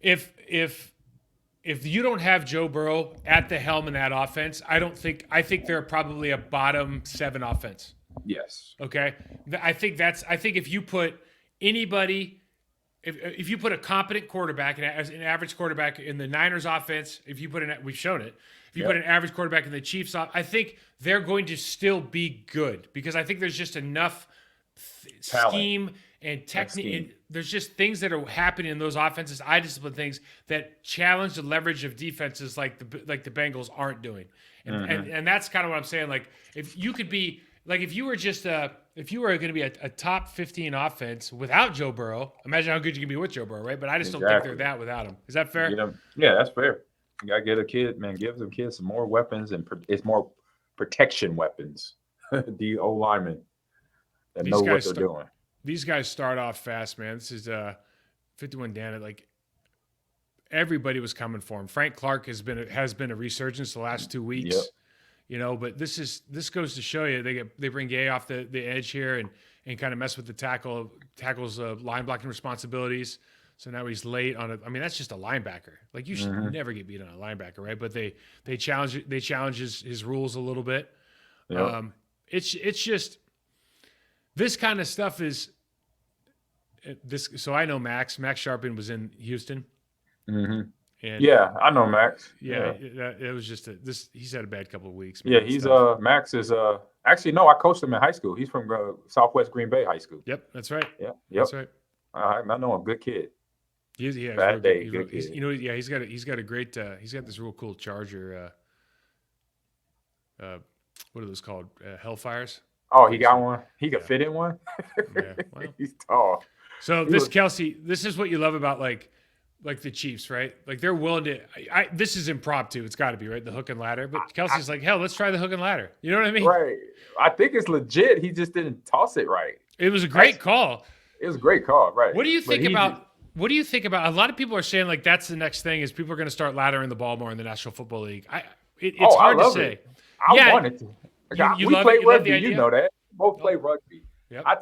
if you don't have Joe Burrow at the helm in that offense, I think they're probably a bottom 7 offense. Yes. Okay, I think if you put anybody, if you put a competent quarterback, an average quarterback in the Niners offense, we've shown it. If you put an average quarterback in the Chiefs, I think they're going to still be good because I think there's just enough scheme and technique. There's just things that are happening in those offenses, eye discipline things that challenge the leverage of defenses like the Bengals aren't doing. And that's kind of what I'm saying. Like if you could be like if you were going to be a top 15 offense without Joe Burrow, imagine how good you can be with Joe Burrow, right? But I just don't think they're that without him. Is that fair? Yeah, that's fair. You gotta get a kid, man. Give them kids some more weapons and it's more protection weapons. The O linemen that know what they're doing. These guys start off fast, man. This is 51 Dan. Like everybody was coming for him. Frank Clark has been a resurgence the last 2 weeks. Yep. You know, but this goes to show you they bring Gay off the edge here and kind of mess with the tackle's line blocking responsibilities. So now he's late on it. I mean, that's just a linebacker. Like you should never get beat on a linebacker, right? But they challenge his rules a little bit. Yep. It's just this kind of stuff is this. So I know Max Sharpin was in Houston. Mm-hmm. And yeah, I know Max. Yeah. It was just he's had a bad couple of weeks. Man, yeah, he's Max is actually no, I coached him in high school. He's from Southwest Green Bay High School. Yep, that's right. Yeah, that's right. I know him. Good kid. Bad day, good kid. You know, yeah, he's got a great. He's got this real cool Charger. What are those called? Hellfires. Oh, he got one. He could fit in one. Yeah, well. He's tall. So Kelsey, this is what you love about like the Chiefs, right? Like they're willing to. This is impromptu. It's got to be right, the hook and ladder. But Kelsey's like, hell, let's try the hook and ladder. You know what I mean? Right. I think it's legit. He just didn't toss it right. It was a great call. It was a great call, right? What do you think about? What do you think about? A lot of people are saying like that's the next thing is people are going to start laddering the ball more in the National Football League. It's hard to say. I wanted to. We play rugby. You know that. Both play rugby. Yep. I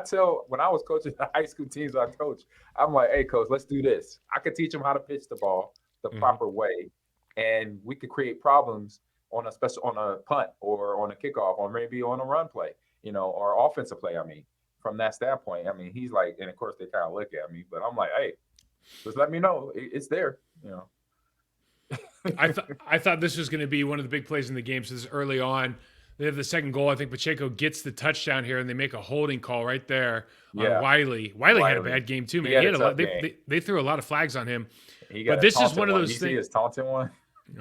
tell when I was coaching the high school teams I coach, I'm like, hey, coach, let's do this. I could teach them how to pitch the ball the proper way, and we could create problems on a punt or on a kickoff or maybe on a run play, or offensive play. I mean, from that standpoint, I mean, he's like, and of course they kind of look at me, but I'm like, hey, just let me know it's there, I thought this was going to be one of the big plays in the game. So this is early on. They have the second goal. I think Pacheco gets the touchdown here, and they make a holding call right there on Wiley. Wiley had a bad game too, man. He had a lot. They threw a lot of flags on him. But this is one of those things. You see his taunting one?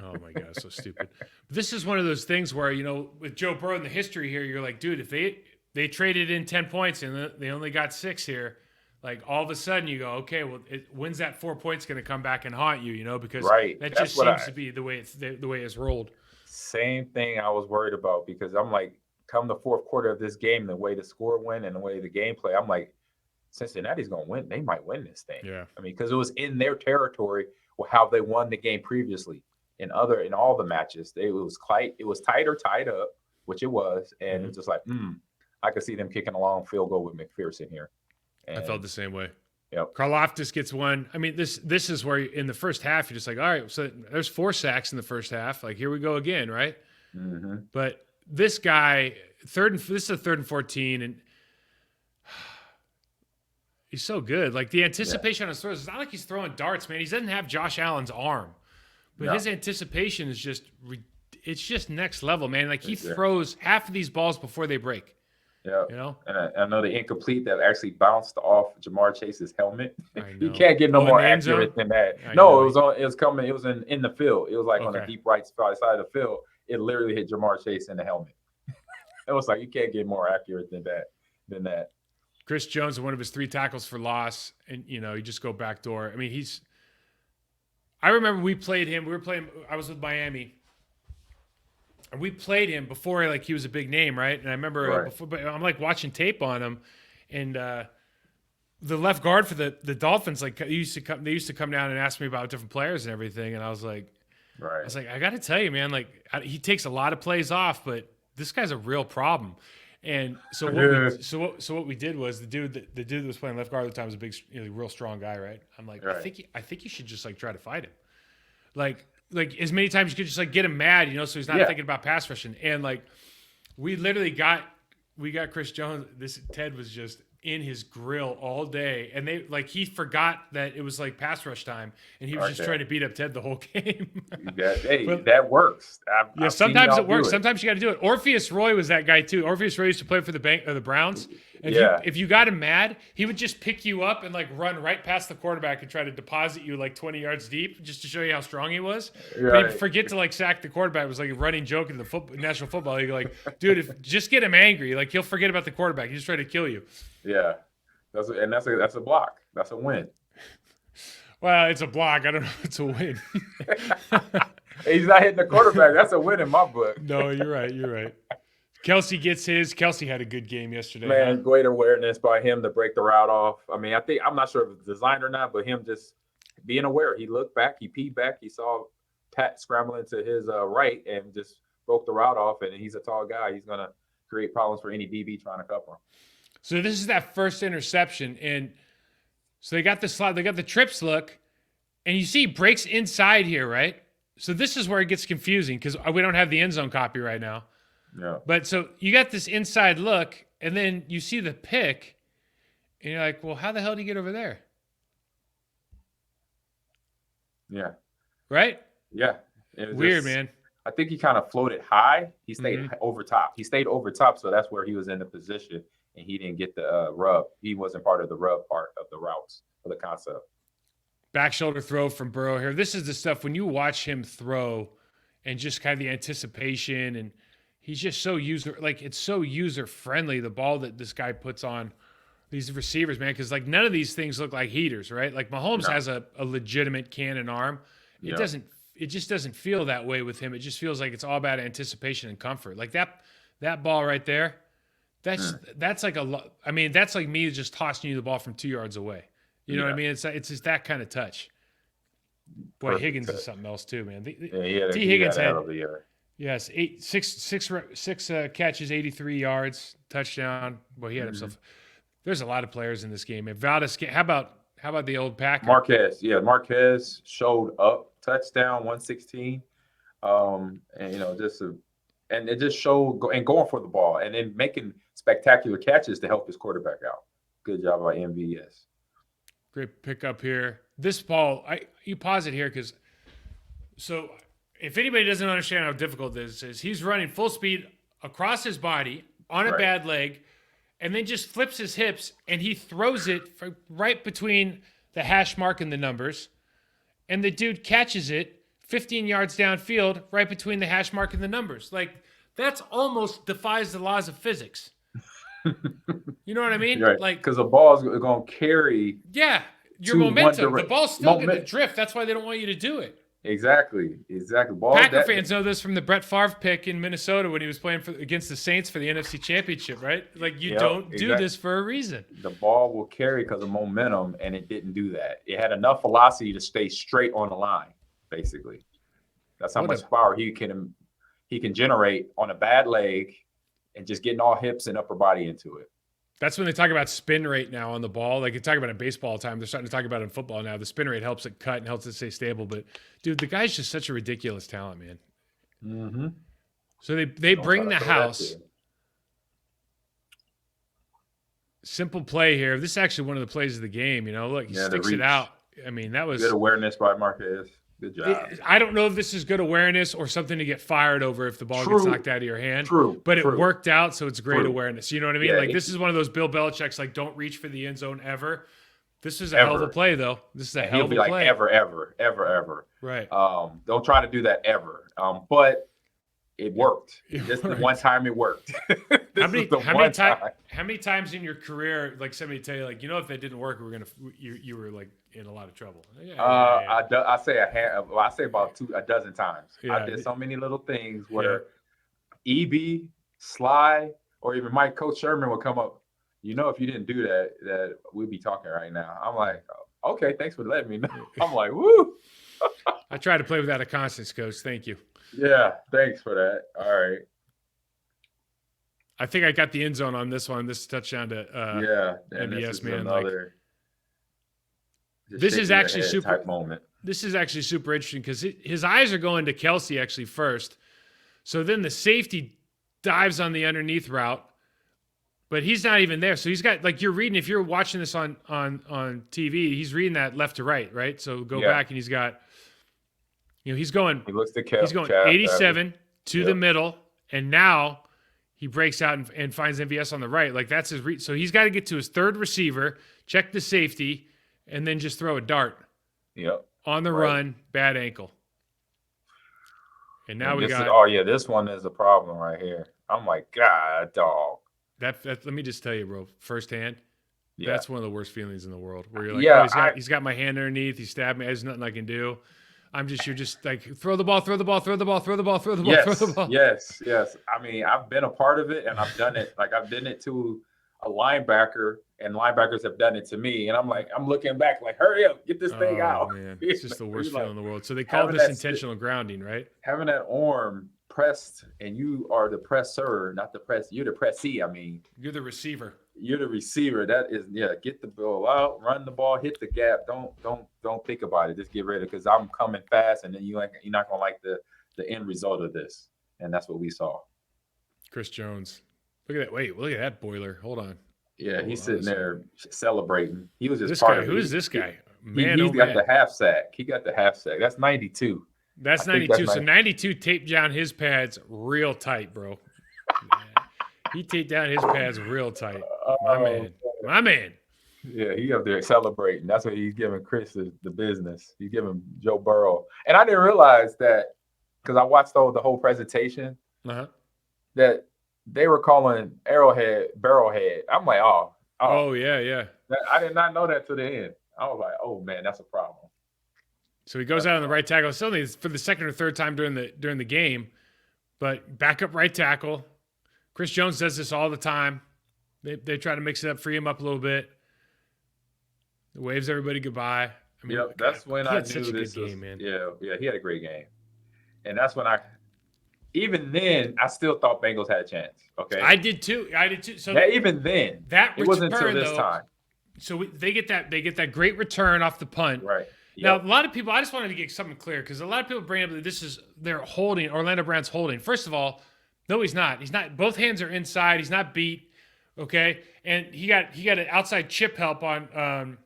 Oh my God, so stupid. But this is one of those things where with Joe Burrow in the history here, you're like, dude, if they traded in 10 points and they only got 6 here, like all of a sudden you go, okay, well, when's that 4 points going to come back and haunt you? Because that just seems to be the way it's rolled. Same thing I was worried about because I'm like, come the fourth quarter of this game, the way the score went and the way the gameplay, I'm like, Cincinnati's going to win. They might win this thing. Yeah. I mean, because it was in their territory how they won the game previously. In all the matches, it was tight or tied up, which it was, and it's just like, I could see them kicking a long field goal with McPherson here. And I felt the same way. Yep. Karlaftis gets one. I mean, this is where in the first half you're just like, all right, so there's 4 sacks in the first half. Like here we go again, right? Mm-hmm. But this guy, this is a 3rd and 14, and he's so good. Like the anticipation on his throws, it's not like he's throwing darts, man. He doesn't have Josh Allen's arm, but his anticipation is it's just next level, man. Like he throws half of these balls before they break. Yeah, And I know the incomplete that actually bounced off Jamar Chase's helmet. You can't get no more accurate than that. It was in the field. It was like on the deep right side of the field. It literally hit Jamar Chase in the helmet. It was like you can't get more accurate than that. Chris Jones, one of his 3 tackles for loss, and you just go backdoor. I mean, I remember we played him. I was with Miami. And we played him before he was a big name, right? And I remember but I'm like watching tape on him, and the left guard for the Dolphins they used to come down and ask me about different players and everything, and I was like, I got to tell you, man, like he takes a lot of plays off, but this guy's a real problem. And so what we did was the dude that was playing left guard at the time was a big, real strong guy, right? I'm like, Right. I think you should just like try to fight him, like as many times you could just like get him mad, so he's not Yeah. thinking about pass rushing. And like we got Chris Jones. This Ted was just in his grill all day, and he forgot that it was like pass rush time, and he was just trying to beat up Ted the whole game. That works. I've sometimes it works. Sometimes you got to do it. Orpheus Roy was that guy too. Orpheus Roy used to play for the Browns. And if you got him mad, he would just pick you up and like run right past the quarterback and try to deposit you like 20 yards deep just to show you how strong he was. Right. But he'd forget to like sack the quarterback. It was like a running joke in the National Football League. Like, dude, just get him angry. Like he'll forget about the quarterback. He's trying to kill you. Yeah, that's a block. That's a win. Well, it's a block. I don't know if it's a win. He's not hitting the quarterback. That's a win in my book. No, you're right. Kelsey gets his. Kelsey had a good game yesterday. Man, great awareness by him to break the route off. I mean, I'm not sure if it's designed or not, but him just being aware. He looked back, he peed back, he saw Pat scrambling to his right and just broke the route off. And he's a tall guy. He's going to create problems for any DB trying to cover him. So this is that first interception. And so they got the slide, they got the trips look, and you see he breaks inside here, right? So this is where it gets confusing because we don't have the end zone copy right now. Yeah. But so you got this inside look, and then you see the pick, and you're like, well, how the hell did he get over there? Yeah. Right? Yeah. Weird, man. I think he kind of floated high. He stayed over top. So that's where he was in the position, and he didn't get the rub. He wasn't part of the rub part of the routes or the concept. Back shoulder throw from Burrow here. This is the stuff when you watch him throw and just kind of the anticipation, and he's just so it's so user friendly, the ball that this guy puts on these receivers, man, because like none of these things look like heaters, right? Like Mahomes has a legitimate cannon arm. It just doesn't feel that way with him. It just feels like it's all about anticipation and comfort. Like that ball right there, that's like that's like me just tossing you the ball from 2 yards away. You know what I mean? It's just that kind of touch. Boy, Perfect Higgins touch. is something else too, man. T. Higgins had Yes, six catches, 83 yards, touchdown. Well, he had himself. There's a lot of players in this game. And Valdez, how about the old Packer? Marquez showed up, touchdown, 116, and it just showed going for the ball and then making spectacular catches to help his quarterback out. Good job by MVS. Great pickup here. This ball, you pause it here because if anybody doesn't understand how difficult this is, he's running full speed across his body on a bad leg and then just flips his hips and he throws it right between the hash mark and the numbers. And the dude catches it 15 yards downfield right between the hash mark and the numbers. Like, that's almost defies the laws of physics. You know what I mean? Right. Like, because the ball's going to carry. Yeah, your momentum. The ball's still going to drift. That's why they don't want you to do it. Exactly. Packer fans know this from the Brett Favre pick in Minnesota when he was playing against the Saints for the NFC Championship, right? Like, you don't do this for a reason. The ball will carry because of momentum, and it didn't do that. It had enough velocity to stay straight on the line, basically. That's how much power he can generate on a bad leg and just getting all hips and upper body into it. That's when they talk about spin rate now on the ball. Like, you talk about it in baseball all the time. They're starting to talk about it in football now. The spin rate helps it cut and helps it stay stable. But, dude, the guy's just such a ridiculous talent, man. Mm-hmm. So they bring the house. Simple play here. This is actually one of the plays of the game. Look, he sticks it out. I mean, that was good awareness by Marquez. Good job. I don't know if this is good awareness or something to get fired over if the ball gets knocked out of your hand. But it worked out, so it's great awareness. You know what I mean? Yeah, this is one of those Bill Belichick's, like, don't reach for the end zone ever. This is a hell of a play, though. This is a hell of a play. He'll be like, ever. Right. Don't try to do that ever. But it worked. Just the one time it worked. How many times in your career, like, somebody tell you, like, if that didn't work, you were like in a lot of trouble? I say about a dozen times. Yeah. I did so many little things where EB, Sly, or even Coach Sherman would come up. If you didn't do that we'd be talking right now. I'm like, okay, thanks for letting me know. I'm like, woo. I try to play without a conscience, Coach. Thank you. Yeah, thanks for that. All right. I think I got the end zone on this one. This touchdown to and this MBS, is man. another. This is actually super type moment. This is actually super interesting because his eyes are going to Kelsey actually first. So then the safety dives on the underneath route, but he's not even there. So he's got, like, you're reading, if you're watching this on TV, he's reading that left to right? So go back and he's got, he's going. He looks to he's going 87 to the middle, and now he breaks out and finds MVS on the right. Like, that's his so he's got to get to his third receiver, check the safety, and then just throw a dart. Yep. On the run, bad ankle. And now we got. This one is a problem right here. I'm like, God, dog. That let me just tell you, bro, firsthand. Yeah. That's one of the worst feelings in the world. Where you're like, he's got my hand underneath. He stabbed me. There's nothing I can do. You're just like, throw the ball. Yes. I mean, I've been a part of it, and I've done it. Like, I've done it to a linebacker, and linebackers have done it to me. And I'm like, I'm looking back, like, hurry up, get this thing out. Man. It's just the worst feeling in the world. So they call this intentional grounding, right? Having that arm pressed, and you are the presser, not the press. You're the pressee. I mean, you're the receiver. You're the receiver. That is, get the ball out, run the ball, hit the gap. Don't think about it. Just get ready, because I'm coming fast, and then you're not gonna like the end result of this. And that's what we saw. Chris Jones. Look at that. Wait, look at that boiler. Hold on. Yeah, he's sitting there celebrating. He was just this part guy. of it. Who is this guy? Man, he's got the half sack. He got the half sack. That's 92. That's 92. So 92 taped down his pads real tight, bro. He taped down his pads real tight. My man. Yeah, he up there celebrating. That's what he's giving Chris the business. He's giving Joe Burrow. And I didn't realize that, because I watched the whole presentation, that they were calling Arrowhead Barrelhead. I'm like, oh yeah. I did not know that to the end. I was like, oh man, that's a problem. So he goes out on the right tackle. It's only for the second or third time during the game, but backup right tackle. Chris Jones does this all the time. They try to mix it up, free him up a little bit. Waves everybody goodbye. I mean, that's when I knew such a this good game, man. Yeah, he had a great game, and that's when even then, I still thought Bengals had a chance. Okay, I did too. So even then, it wasn't until this time. So they get that great return off the punt. Right. Now, a lot of people, I just wanted to get something clear, because a lot of people bring up that they're holding, Orlando Brown's holding. First of all, no, he's not. He's not. Both hands are inside. He's not beat. Okay, and he got an outside chip help on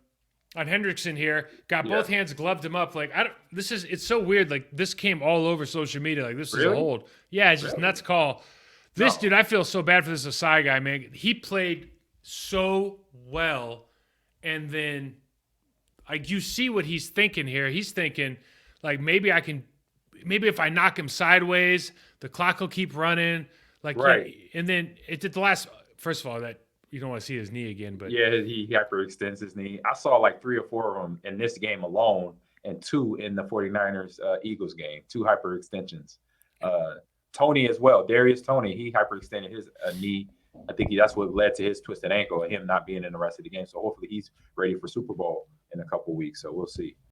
Hendrickson here. Got both hands, gloved him up. Like, it's so weird. Like, this came all over social media. Like, this is a hold. Yeah, it's just nuts call. This dude, I feel so bad for this Asai guy, man. He played so well, and then, like, you see what he's thinking here. He's thinking, like, maybe if I knock him sideways, the clock will keep running. Like, right. And then it did the last. First of all, that you don't want to see his knee again, but he hyperextends his knee. I saw like 3 or 4 of them in this game alone, and 2 in the 49ers Eagles game. 2 hyperextensions. Tony as well. Darius Tony, he hyperextended his knee. I think that's what led to his twisted ankle and him not being in the rest of the game. So hopefully he's ready for Super Bowl in a couple weeks. So we'll see.